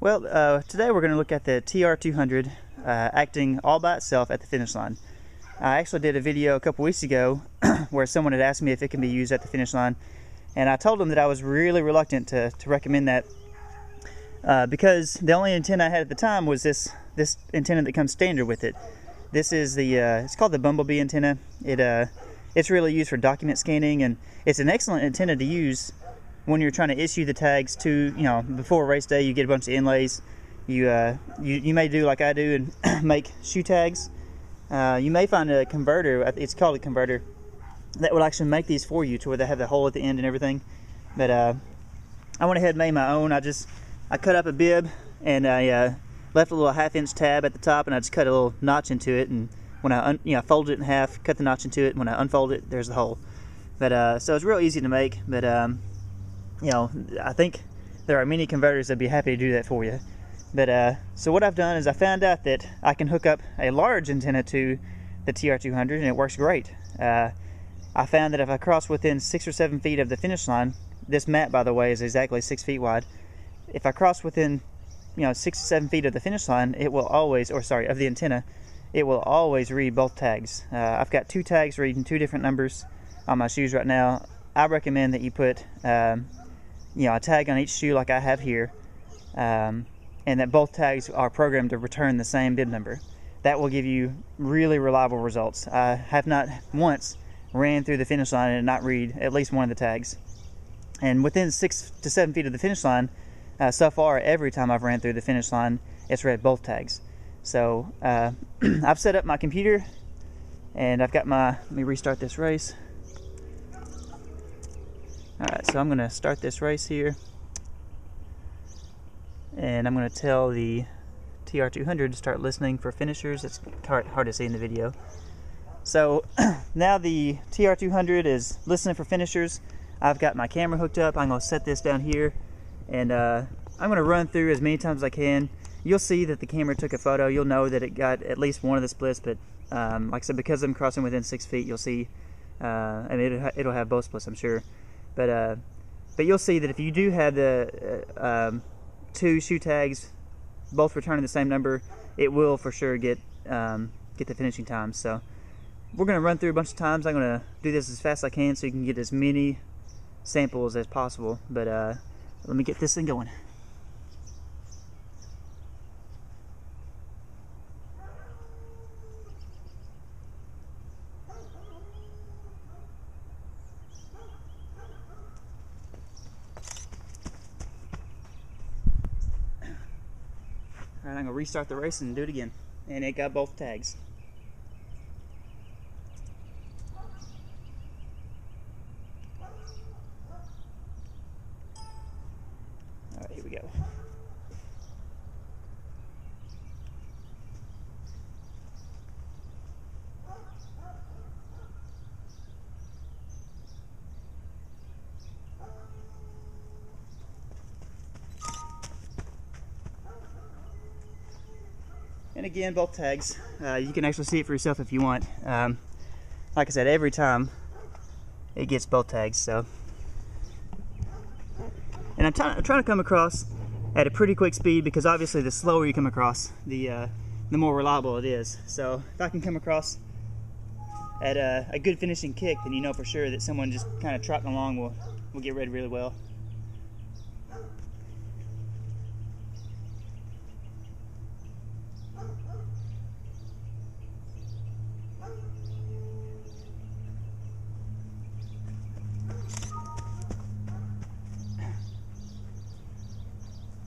Well, today we're going to look at the TR200 acting all by itself at the finish line. I actually did a video a couple weeks ago where someone had asked me if it can be used at the finish line, and I told them that I was really reluctant to recommend that because the only antenna I had at the time was this antenna that comes standard with it. This is the it's called the Bumblebee antenna. It's really used for document scanning, and it's an excellent antenna to use when you're trying to issue the tags to, before race day. You get a bunch of inlays. You may do like I do and make shoe tags. You may find a converter, it's called a converter, that will actually make these for you to where they have the hole at the end and everything. But I went ahead and made my own. I cut up a bib and I left a little 1/2-inch tab at the top, and I just cut a little notch into it, and when I folded it in half, cut the notch into it, and when I unfold it, there's the hole. But so it's real easy to make, but I think there are many converters that'd be happy to do that for you. But so what I've done is I found out that I can hook up a large antenna to the TR200, and it works great. I found that if I cross within 6 or 7 feet of the finish line, this mat, by the way, is exactly 6 feet wide. If I cross within 6 to 7 feet of the finish line, it will always, of the antenna, it will always read both tags. I've got 2 tags reading 2 different numbers on my shoes right now. I recommend that you put a tag on each shoe like I have here, and that both tags are programmed to return the same bib number. That will give you really reliable results. I have not once ran through the finish line and not read at least one of the tags. And within 6 to 7 feet of the finish line, so far every time I've ran through the finish line, it's read both tags. So I've set up my computer, and I've got let me restart this race. Alright, so I'm going to start this race here, and I'm going to tell the TR200 to start listening for finishers. It's hard to see in the video. So now the TR200 is listening for finishers. I've got my camera hooked up. I'm going to set this down here, and I'm going to run through as many times as I can. You'll see that the camera took a photo. You'll know that it got at least one of the splits, but like I said, because I'm crossing within 6 feet, you'll see, and it'll have both splits, I'm sure. But you'll see that if you do have the 2 shoe tags, both returning the same number, it will for sure get the finishing time. So we're going to run through a bunch of times. I'm going to do this as fast as I can so you can get as many samples as possible. But let me get this thing going. Alright, I'm going to restart the race and do it again. And it got both tags. Alright, here we go. And again, both tags. You can actually see it for yourself if you want. Like I said, every time it gets both tags. So, and I'm trying to come across at a pretty quick speed, because obviously the slower you come across, the more reliable it is. So if I can come across at a good finishing kick, then you know for sure that someone just kind of trotting along will get read really well.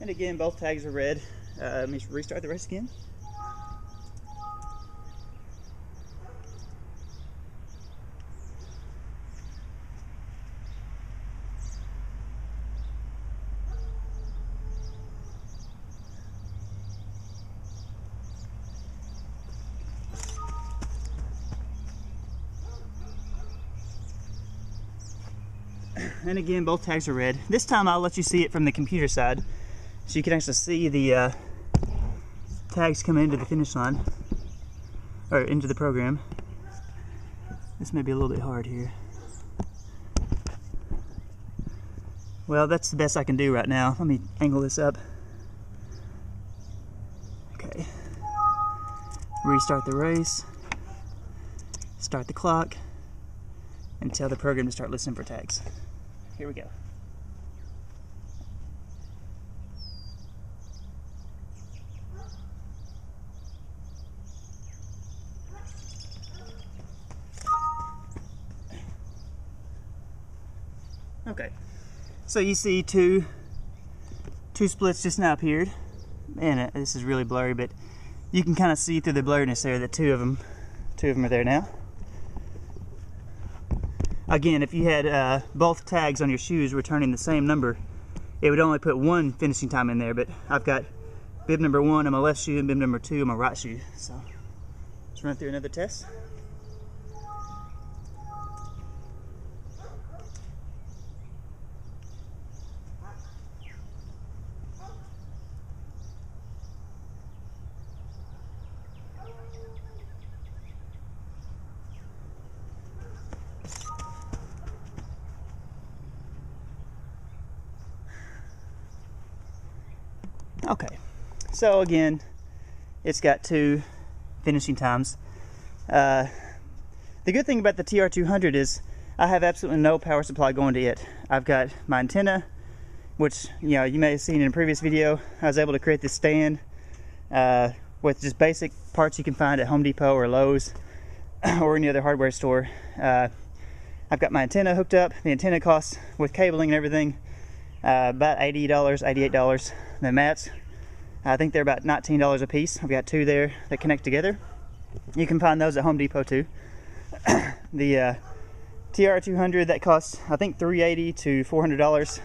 And again, both tags are red. Let me restart the race again. And again, both tags are red. This time I'll let you see it from the computer side, so you can actually see the tags come into the finish line, or into the program. This may be a little bit hard here. Well, that's the best I can do right now. Let me angle this up. restart the race, start the clock, and tell the program to start listening for tags. Here we go. Okay, so you see two splits just now appeared. Man, this is really blurry, but you can kind of see through the blurriness there that two of them are there now. Again, if you had both tags on your shoes returning the same number, it would only put one finishing time in there, but I've got bib number 1 on my left shoe and bib number 2 on my right shoe. So let's run through another test. Okay, so again, it's got 2 finishing times. The good thing about the TR200 is I have absolutely no power supply going to it. I've got my antenna, which you may have seen in a previous video. I was able to create this stand with just basic parts you can find at Home Depot or Lowe's or any other hardware store. I've got my antenna hooked up. The antenna costs, with cabling and everything, about $80, $88. The mats, I think they're about $19 a piece. I've got 2 there that connect together. You can find those at Home Depot too. The TR200, that costs, I think, $380 to $400.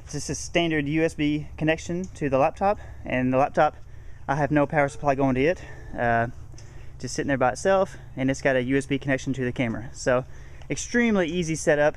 It's just a standard USB connection to the laptop, and the laptop, I have no power supply going to it. Just sitting there by itself, and it's got a USB connection to the camera. So extremely easy setup.